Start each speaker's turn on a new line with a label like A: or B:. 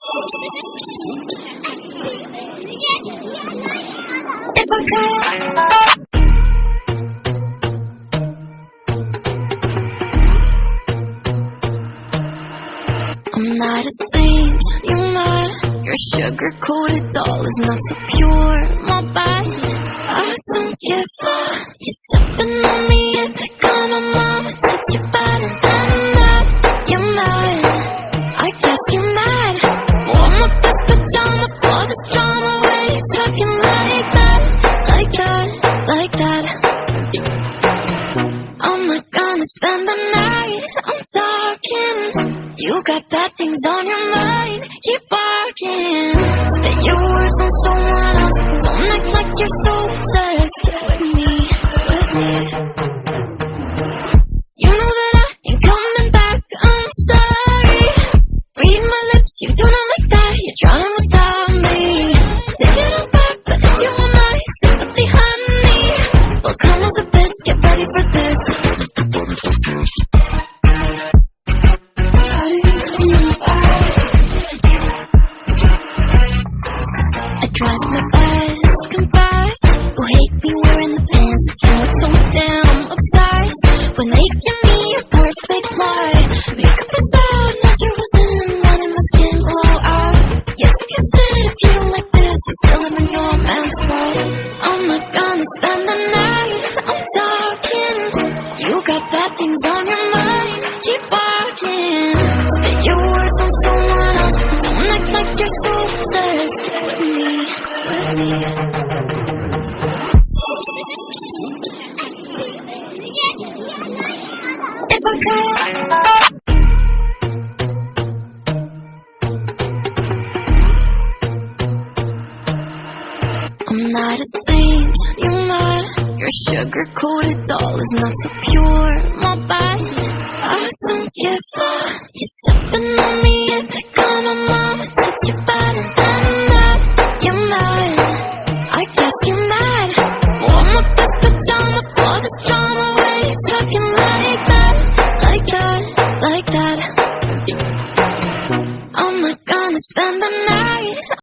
A: If I could, I'm not a saint, you're mad. Your sugar-coated doll is not so pure, my bad. I don't give a. You're stepping on me and think I'm a mama, touch you better than that. You're mad, I guess you're mad. Wore my best pajama for this drama. When you talking like that, like that, like that. I'm not gonna spend the night, I'm talking. You got bad things on your mind, keep walking. Spit your words on someone else, don't act like you're so obsessed with me, with me. You know that I ain't coming back, I'm sorry. Read my lips, you do not like that, you're drowning without me. Taking it back, but if you want my sympathy, honey, well come as a bitch, get ready for this. Tries my best, confess. You hate me wearing the pants. If you look so damn obsessed with making me a perfect lie. Makeup is out, natural was in, letting my skin glow out. Yes, I can shit if you don't like this. You still live in your man's world. I'm not gonna spend the night, I'm talking. You got bad things on your mind, keep walking. Spit your words on someone else, don't act like you're so obsessed with me, with me. If I could, I'm not a saint, you're mad. Your sugar-coated doll is not so pure, my bad. I don't give a. You're stepping on me and think I'm a mom.